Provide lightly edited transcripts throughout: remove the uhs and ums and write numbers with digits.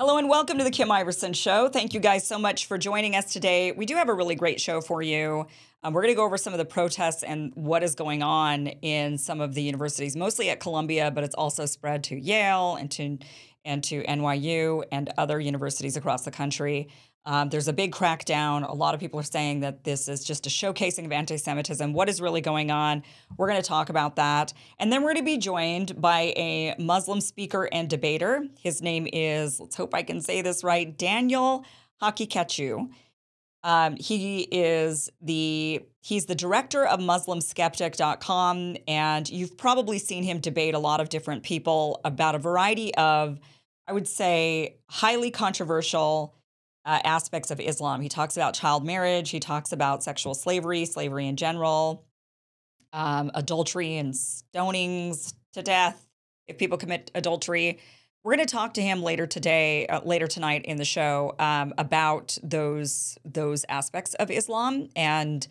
Hello and welcome to the Kim Iverson Show. Thank you guys so much for joining us today. We do have a really great show for you. We're going to go over some of the protests and what is going on in some of the universities, mostly at Columbia, but it's also spread to Yale and to NYU and other universities across the country. There's a big crackdown. A lot of people are saying that this is just a showcasing of anti-Semitism. What is really going on? We're going to talk about that. And then we're going to be joined by a Muslim speaker and debater. His name is, let's hope I can say this right, Daniel Hakikachu. He's the director of MuslimSkeptic.com, and you've probably seen him debate a lot of different people about a variety of, I would say, highly controversial aspects of Islam. He talks about child marriage. He talks about sexual slavery, slavery in general, adultery and stonings to death if people commit adultery. We're going to talk to him later tonight in the show about those aspects of Islam, and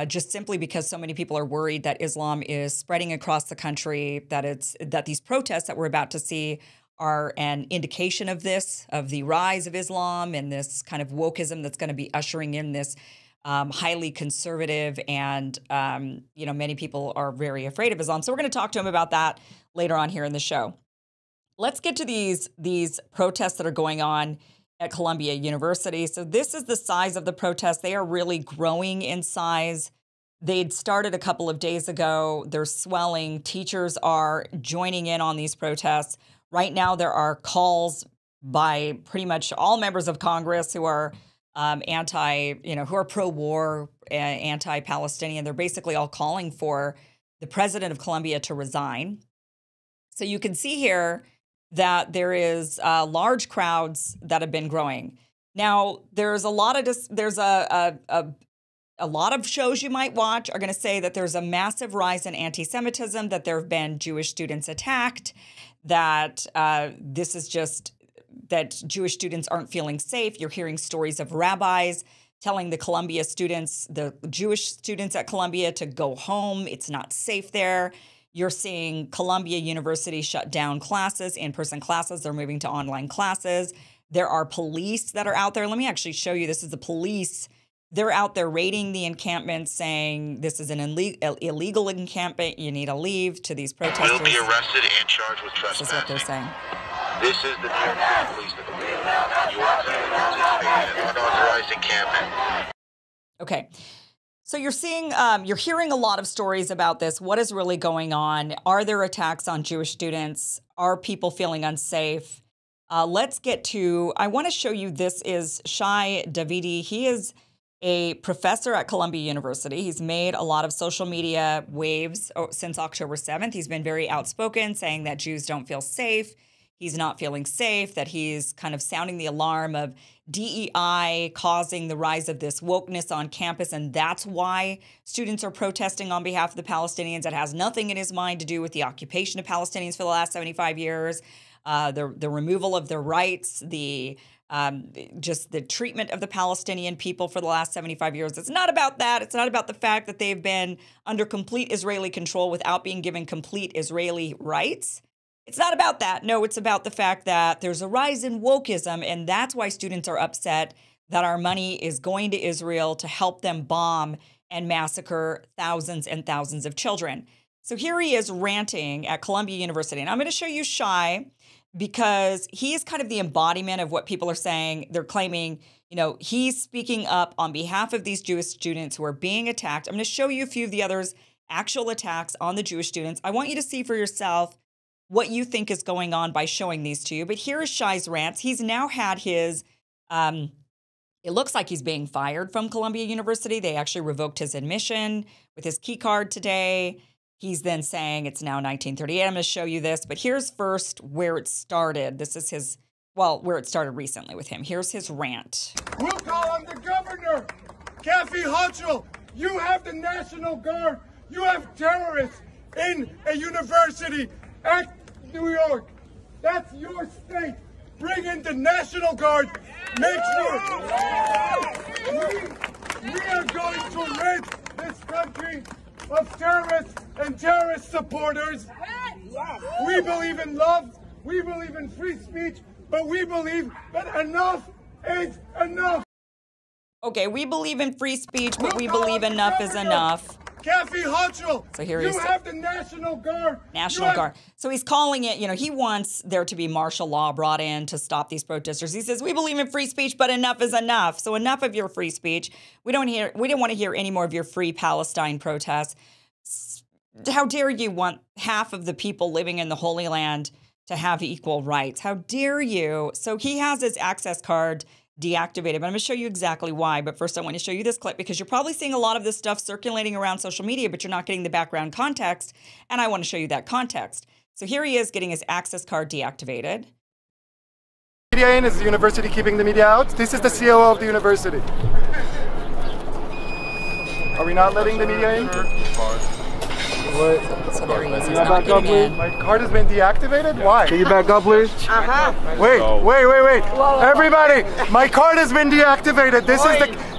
just simply because so many people are worried that Islam is spreading across the country, that these protests that we're about to see are an indication of this, of the rise of Islam and this kind of wokeism that's going to be ushering in this highly conservative and, many people are very afraid of Islam. So we're going to talk to him about that later on here in the show. Let's get to these protests that are going on at Columbia University. So this is the size of the protests. They are really growing in size. They'd started a couple of days ago. They're swelling. Teachers are joining in on these protests. Right now, there are calls by pretty much all members of Congress who are who are pro-war, anti-Palestinian. They're basically all calling for the president of Columbia to resign. So you can see here that there is large crowds that have been growing. Now, there's a lot of shows you might watch are going to say that there's a massive rise in anti-Semitism, that there have been Jewish students attacked, that that Jewish students aren't feeling safe. You're hearing stories of rabbis telling the Jewish students at Columbia to go home. It's not safe there. You're seeing Columbia University shut down classes, in-person classes. They're moving to online classes. There are police that are out there. Let me actually show you. This is the police. They're out there raiding the encampment, saying this is an illegal encampment. You need to leave to these protesters. Will be arrested and charged with trespassing. This is what they're saying. This is the New York Police Department. You are saying an unauthorized encampment. Okay. So you're hearing a lot of stories about this. What is really going on? Are there attacks on Jewish students? Are people feeling unsafe? I want to show you, this is Shai Davidi. He is a professor at Columbia University. He's made a lot of social media waves since October 7th. He's been very outspoken, saying that Jews don't feel safe. He's not feeling safe, that he's kind of sounding the alarm of DEI causing the rise of this wokeness on campus, and that's why students are protesting on behalf of the Palestinians. It has nothing in his mind to do with the occupation of Palestinians for the last 75 years, the removal of their rights, just the treatment of the Palestinian people for the last 75 years. It's not about that. It's not about the fact that they've been under complete Israeli control without being given complete Israeli rights. It's not about that. No, it's about the fact that there's a rise in wokeism, and that's why students are upset that our money is going to Israel to help them bomb and massacre thousands and thousands of children. So here he is ranting at Columbia University. And I'm going to show you Shai because he is kind of the embodiment of what people are saying. They're claiming, he's speaking up on behalf of these Jewish students who are being attacked. I'm going to show you a few of the others' actual attacks on the Jewish students. I want you to see for yourself what you think is going on by showing these to you. But here is Shai's rants. He's now had his, it looks like he's being fired from Columbia University. They actually revoked his admission with his key card today. He's then saying it's now 1938. I'm going to show you this, but here's first where it started. This is where it started recently with him. Here's his rant. We'll call on the governor, Kathy Hochul. You have the National Guard. You have terrorists in a university at New York. That's your state. Bring in the National Guard. Make sure we are going to rid this country of terrorists and terrorist supporters. We believe in love. We believe in free speech. but we believe that enough is enough. Okay, we believe in free speech, but we believe enough is enough. Kathy Hochul, So here he's you have the National Guard. National Guard. So he's calling it, he wants there to be martial law brought in to stop these protesters. He says, we believe in free speech, but enough is enough. So enough of your free speech. We don't want to hear any more of your free Palestine protests. How dare you want half of the people living in the Holy Land to have equal rights? How dare you? So he has his access card deactivated, but I'm going to show you exactly why. But first I want to show you this clip because you're probably seeing a lot of this stuff circulating around social media, but you're not getting the background context, and I want to show you that context. So here he is getting his access card deactivated. Media in, is the university keeping the media out? This is the COO of the university. Are we not letting the media in? What? So there he is. He's not getting in. My card has been deactivated? Why? Can you back up, please? Wait. Everybody, my card has been deactivated.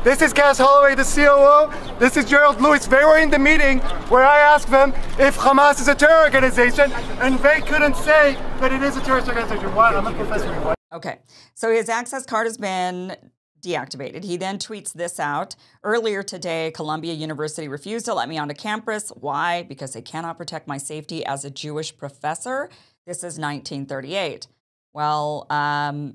This is Cass Holloway, the COO. This is Gerald Lewis. They were in the meeting where I asked them if Hamas is a terror organization, and they couldn't say that it is a terrorist organization. Why? I'm a professor. Okay, so his access card has been deactivated. He then tweets this out. Earlier today, Columbia University refused to let me onto campus. Why? Because they cannot protect my safety as a Jewish professor. This is 1938. Well,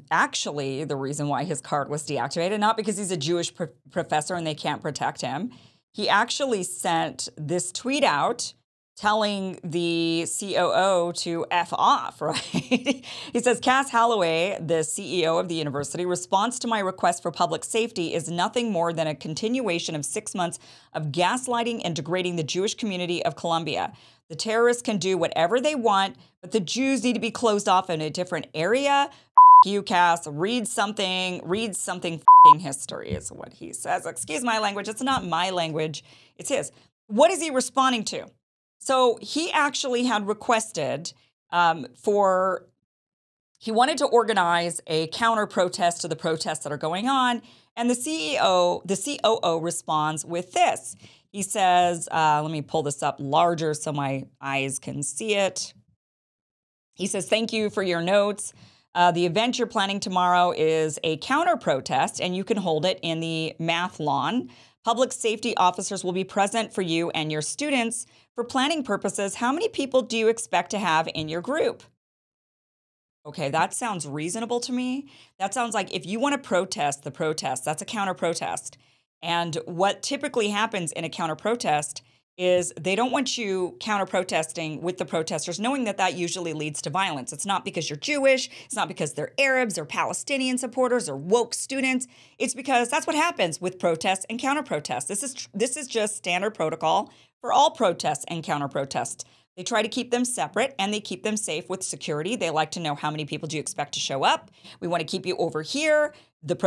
actually, the reason why his card was deactivated, not because he's a Jewish professor and they can't protect him. He actually sent this tweet out telling the COO to F off, right? He says, Cass Holloway, the CEO of the university, response to my request for public safety is nothing more than a continuation of 6 months of gaslighting and degrading the Jewish community of Columbia. The terrorists can do whatever they want, but the Jews need to be closed off in a different area. You, Cass, read something history is what he says. Excuse my language. It's not my language. It's his. What is he responding to? So he actually had requested he wanted to organize a counter protest to the protests that are going on. And the COO responds with this. He says, let me pull this up larger so my eyes can see it. He says, thank you for your notes. The event you're planning tomorrow is a counter protest, and you can hold it in the math lawn. Public safety officers will be present for you and your students. For planning purposes, how many people do you expect to have in your group? Okay, that sounds reasonable to me. That sounds like if you want to protest the protest, that's a counter protest. And what typically happens in a counter protest is they don't want you counter protesting with the protesters, knowing that that usually leads to violence. It's not because you're Jewish. It's not because they're Arabs or Palestinian supporters or woke students. It's because that's what happens with protests and counter protests. This is just standard protocol for all protests and counter protests. They try to keep them separate and they keep them safe with security. They like to know how many people do you expect to show up. We want to keep you over here. The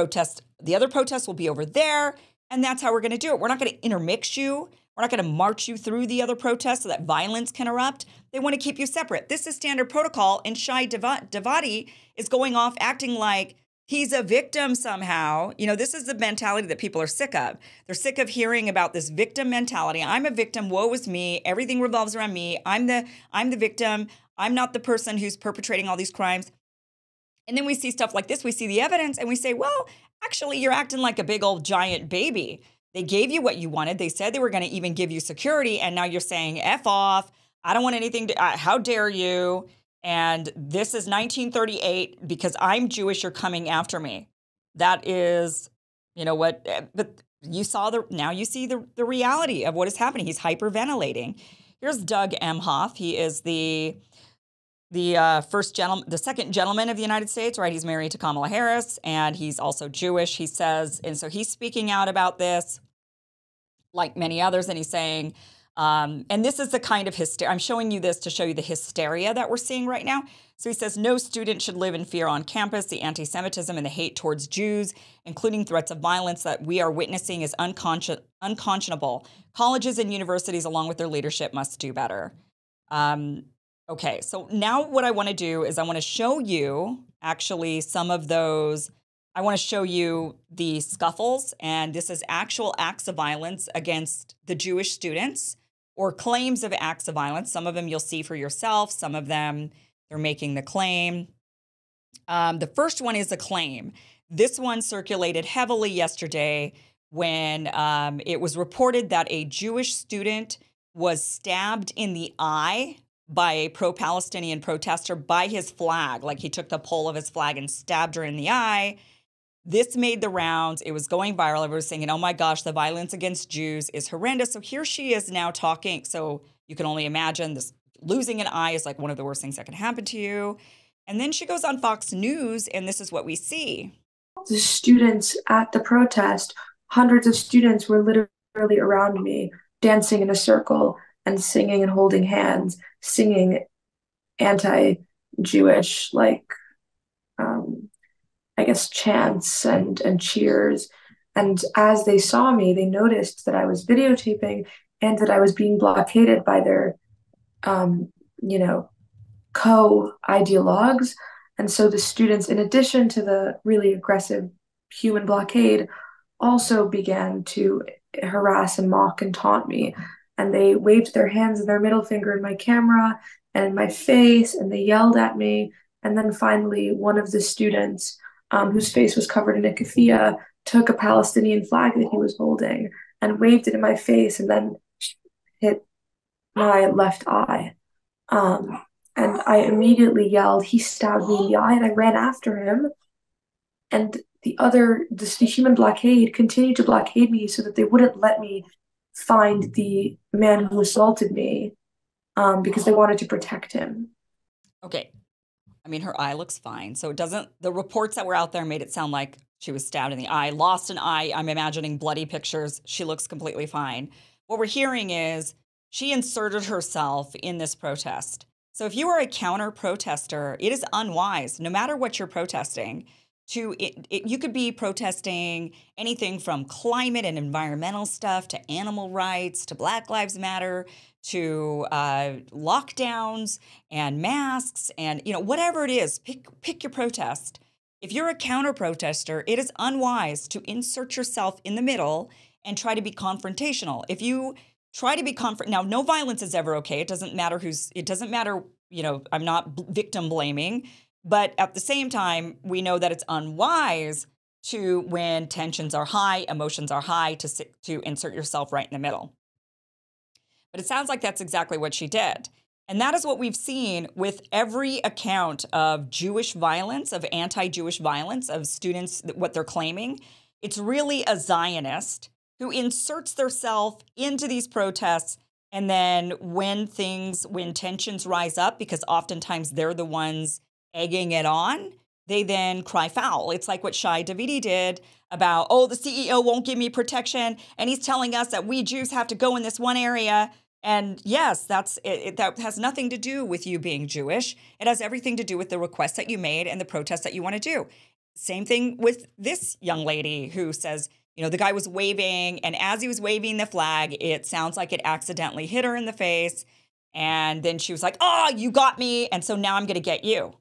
other protest will be over there. And that's how we're going to do it. We're not going to intermix you. We're not going to march you through the other protests so that violence can erupt. They want to keep you separate. This is standard protocol, and Shai Davadi is going off acting like he's a victim somehow. This is the mentality that people are sick of. They're sick of hearing about this victim mentality. I'm a victim. Woe is me. Everything revolves around me. I'm the victim. I'm not the person who's perpetrating all these crimes. And then we see stuff like this. We see the evidence, and we say, well, actually, you're acting like a big old giant baby. They gave you what you wanted. They said they were going to even give you security. And now you're saying, F off. I don't want anything to, how dare you? And this is 1938 because I'm Jewish, you're coming after me. That is, what, but you see the reality of what is happening. He's hyperventilating. Here's Doug Emhoff. He is the second gentleman of the United States, right? He's married to Kamala Harris, and he's also Jewish, he says. And so he's speaking out about this, like many others, and he's saying, and this is the kind of hysteria. I'm showing you this to show you the hysteria that we're seeing right now. So he says, no student should live in fear on campus. The anti-Semitism and the hate towards Jews, including threats of violence that we are witnessing, is unconscionable. Colleges and universities, along with their leadership, must do better. Okay, so now what I want to do is I want to show you actually some of those. I want to show you the scuffles, and this is actual acts of violence against the Jewish students or claims of acts of violence. Some of them you'll see for yourself. Some of them they're making the claim. The first one is a claim. This one circulated heavily yesterday when it was reported that a Jewish student was stabbed in the eye by a pro-Palestinian protester by his flag. Like he took the pole of his flag and stabbed her in the eye. This made the rounds. It was going viral. Everyone was saying, oh my gosh, the violence against Jews is horrendous. So here she is now talking. So you can only imagine this. Losing an eye is like one of the worst things that can happen to you. And then she goes on Fox News, and this is what we see. The students at the protest, hundreds of students were literally around me, dancing in a circle and singing and holding hands, singing anti-Jewish, I guess, chants and cheers. And as they saw me, they noticed that I was videotaping and that I was being blockaded by their, co-ideologues. And so the students, in addition to the really aggressive human blockade, also began to harass and mock and taunt me. And they waved their hands and their middle finger in my camera and in my face, and they yelled at me. And then finally, one of the students, whose face was covered in a keffiyeh, took a Palestinian flag that he was holding and waved it in my face and then hit my left eye. And I immediately yelled, he stabbed me in the eye, and I ran after him. And the human blockade continued to blockade me so that they wouldn't let me find the man who assaulted me, because they wanted to protect him. Okay. I mean, her eye looks fine. So the reports that were out there made it sound like she was stabbed in the eye, lost an eye. I'm imagining bloody pictures. She looks completely fine. What we're hearing is she inserted herself in this protest. So if you are a counter protester, it is unwise, no matter what you're protesting, you could be protesting anything from climate and environmental stuff to animal rights to Black Lives Matter to lockdowns and masks and whatever it is. Pick your protest. If you're a counter protester, it is unwise to insert yourself in the middle and try to be confrontational. If you try to be now, no violence is ever okay. It doesn't matter I'm not victim blaming, but at the same time, we know that it's unwise to, when tensions are high, emotions are high, to insert yourself right in the middle. But it sounds like that's exactly what she did. And that is what we've seen with every account of Jewish violence, of anti-Jewish violence, of students, what they're claiming. It's really a Zionist who inserts themselves into these protests. And then when tensions rise up, because oftentimes they're the ones egging it on, they then cry foul. It's like what Shai Davidi did about, the CEO won't give me protection, and he's telling us that we Jews have to go in this one area. And yes, that has nothing to do with you being Jewish. It has everything to do with the requests that you made and the protests that you want to do. Same thing with this young lady who says, the guy was waving, and as he was waving the flag, it sounds like it accidentally hit her in the face. And then she was like, you got me, and so now I'm going to get you.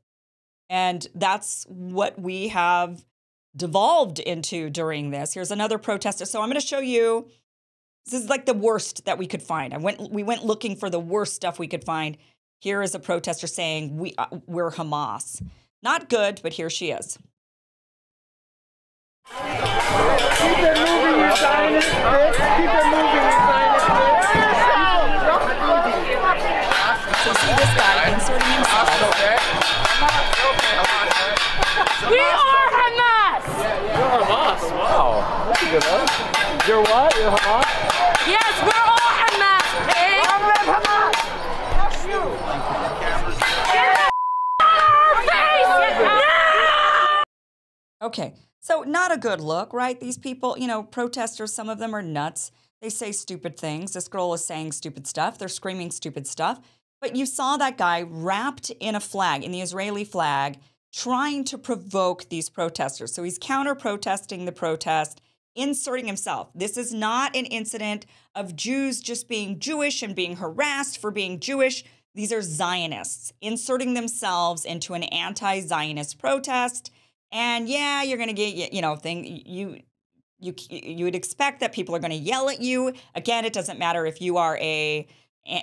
And that's what we have devolved into during this. Here's another protester. So I'm going to show you, this is like the worst that we could find. We went looking for the worst stuff we could find. Here is a protester saying, we're Hamas. Not good, but here she is. Keep it moving, you Zionist bitch. Keep it moving, you Zionist bitch. So see this guy inserting himself. We are Hamas! You're Hamas, wow. That's a good one. You're what? You're Hamas? Yes, we're all Hamas, pig! I'm Hamas! That's you! Get our face! No! Okay. So not a good look, right? These people, protesters, some of them are nuts. They say stupid things. This girl is saying stupid stuff. They're screaming stupid stuff. But you saw that guy wrapped in a flag, in the Israeli flag, trying to provoke these protesters. So he's counter-protesting the protest, inserting himself. This is not an incident of Jews just being Jewish and being harassed for being Jewish. These are Zionists inserting themselves into an anti-Zionist protest. And yeah, you're going to get, you would expect that people are going to yell at you. Again, it doesn't matter if you are a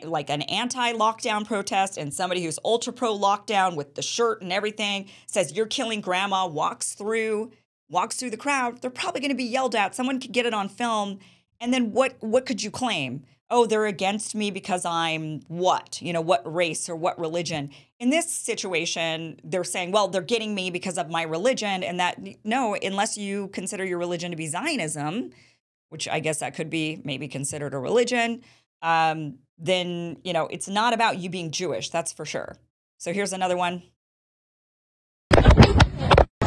like an anti-lockdown protest and somebody who's ultra pro-lockdown with the shirt and everything says you're killing grandma, walks through the crowd, they're probably going to be yelled at. Someone could get it on film. And then what could you claim? Oh, they're against me because I'm what? What race or what religion? In this situation, they're saying, well, they're getting me because of my religion. And that, no, unless you consider your religion to be Zionism, which I guess that could be maybe considered a religion, then, it's not about you being Jewish. That's for sure. So here's another one.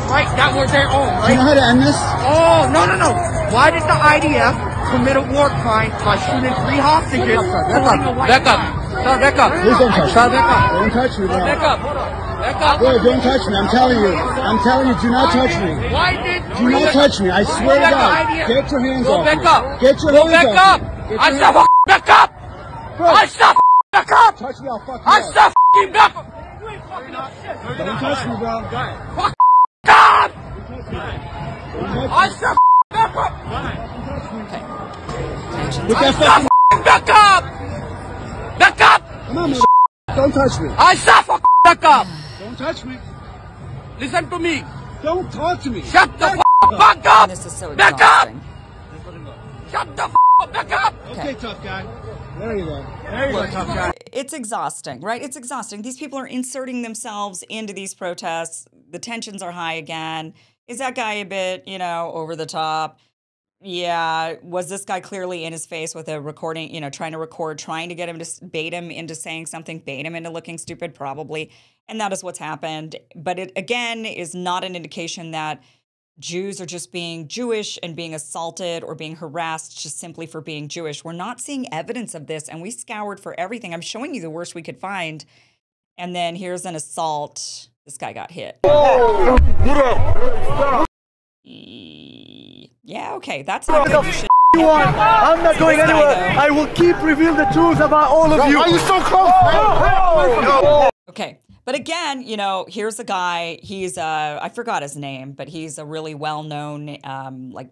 Right, that was their own, right? Do you know how to end this? Oh, no. Why did the IDF commit a war crime by shooting 3 hostages? Back up. Please don't touch me. Back up. Don't touch me, bro. Back up. Bro, don't touch me. I'm telling you. Do not touch me. Why did... Do not touch me. I swear to God. Get your hands off me. Go back up. Get your hands off me. I said back up. I said back up. Touch me, I'll fuck you I up. said back up. Don't touch me, bro. Fuck God. I said back up. With that fucking... Back up. Back up. Come on, man. Don't touch me. I said back up. Don't touch me. Listen to me. Don't talk to me. Shut the fuck up. This is so back exhausting. up. Shut the back up. Okay, tough guy. There you go. Tough guy. It's exhausting, right? It's exhausting. These people are inserting themselves into these protests. The tensions are high again. Is that guy a bit, over the top? Yeah. Was this guy clearly in his face with a recording, trying to get him to bait him into saying something, bait him into looking stupid? Probably. And that is what's happened. But it, again, is not an indication that Jews are just being Jewish and being assaulted or being harassed just simply for being Jewish. We're not seeing evidence of this, and we scoured for everything. I'm showing you the worst we could find. And then here's an assault. This guy got hit. Yeah, okay, that's not good. You want? I'm not going anywhere. I will keep revealing the truth about all of you. Why are you so close? Okay. But again, here's a guy, he's, I forgot his name, but he's a really well-known,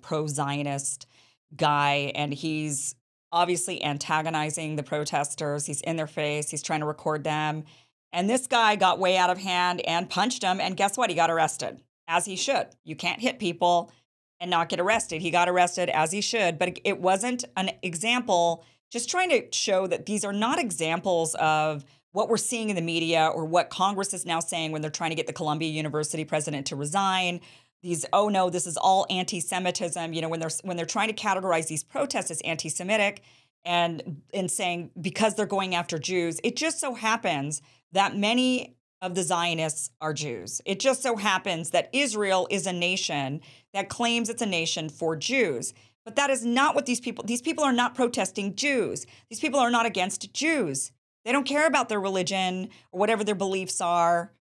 pro-Zionist guy, and he's obviously antagonizing the protesters. He's in their face. He's trying to record them. And this guy got way out of hand and punched him, and guess what? He got arrested, as he should. You can't hit people and not get arrested. He got arrested as he should, but it wasn't an example, just trying to show that these are not examples of what we're seeing in the media or what Congress is now saying when they're trying to get the Columbia University president to resign. These, oh no, this is all anti-Semitism. When they're trying to categorize these protests as anti-Semitic and saying because they're going after Jews, it just so happens that many of the Zionists are Jews. It just so happens that Israel is a nation that claims it's a nation for Jews. But that is not what these people are not protesting Jews. These people are not against Jews. They don't care about their religion or whatever their beliefs are.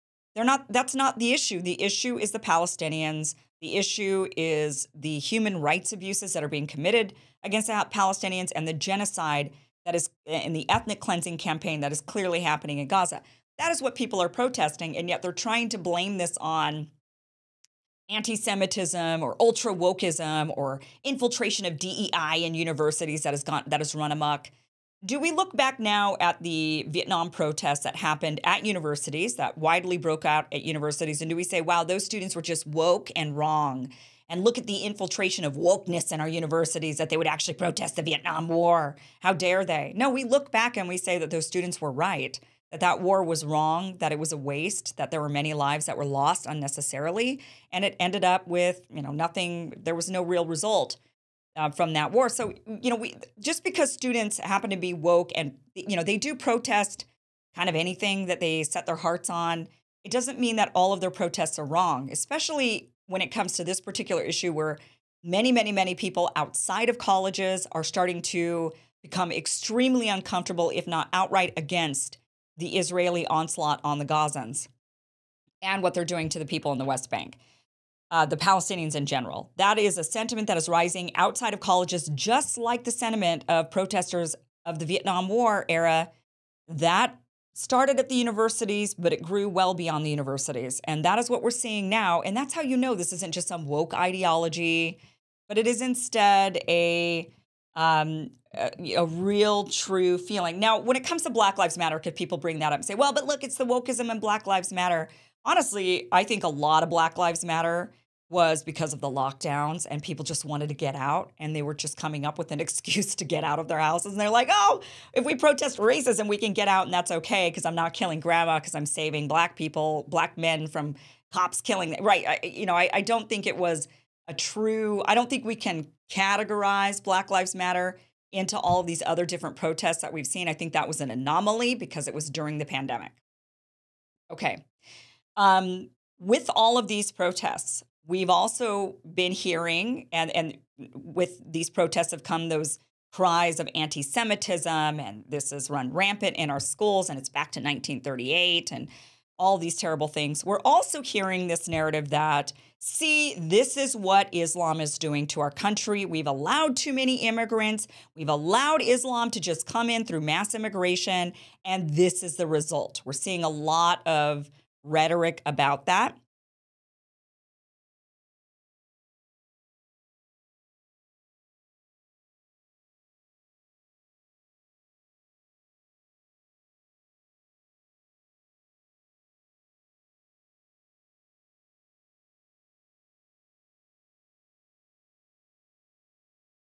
That's not the issue. The issue is the Palestinians. The issue is the human rights abuses that are being committed against the Palestinians and the genocide that is in the ethnic cleansing campaign that is clearly happening in Gaza. That is what people are protesting, and yet they're trying to blame this on anti-Semitism or ultra-wokeism or infiltration of DEI in universities that has run amok. Do we look back now at the Vietnam protests that happened at universities, that widely broke out at universities, and do we say, wow, those students were just woke and wrong? And look at the infiltration of wokeness in our universities, that they would actually protest the Vietnam War. How dare they? No, we look back and we say that those students were right, that war was wrong, that it was a waste, that there were many lives that were lost unnecessarily, and it ended up with, nothing, there was no real result from that war. So, just because students happen to be woke and, they do protest kind of anything that they set their hearts on, it doesn't mean that all of their protests are wrong, especially when it comes to this particular issue where many, many, many people outside of colleges are starting to become extremely uncomfortable, if not outright against the Israeli onslaught on the Gazans and what they're doing to the people in the West Bank. The Palestinians in general. That is a sentiment that is rising outside of colleges, just like the sentiment of protesters of the Vietnam War era that started at the universities, but it grew well beyond the universities. And that is what we're seeing now. And that's how you know this isn't just some woke ideology, but it is instead a a real, true feeling. Now, when it comes to Black Lives Matter, could people bring that up and say, well, but look, it's the wokeism and Black Lives Matter? Honestly, I think a lot of Black Lives Matter was because of the lockdowns and people just wanted to get out and they were just coming up with an excuse to get out of their houses. And they're like, oh, if we protest racism, we can get out and that's okay because I'm not killing grandma because I'm saving Black people, Black men from cops killing them. Right. I don't think it was I don't think we can categorize Black Lives Matter into all of these other different protests that we've seen. I think that was an anomaly because it was during the pandemic. Okay. With all of these protests, we've also been hearing, and with these protests have come those cries of anti-Semitism, and this is run rampant in our schools, and it's back to 1938, and all these terrible things. We're also hearing this narrative that, see, this is what Islam is doing to our country. We've allowed too many immigrants. We've allowed Islam to just come in through mass immigration, and this is the result. We're seeing a lot of rhetoric about that.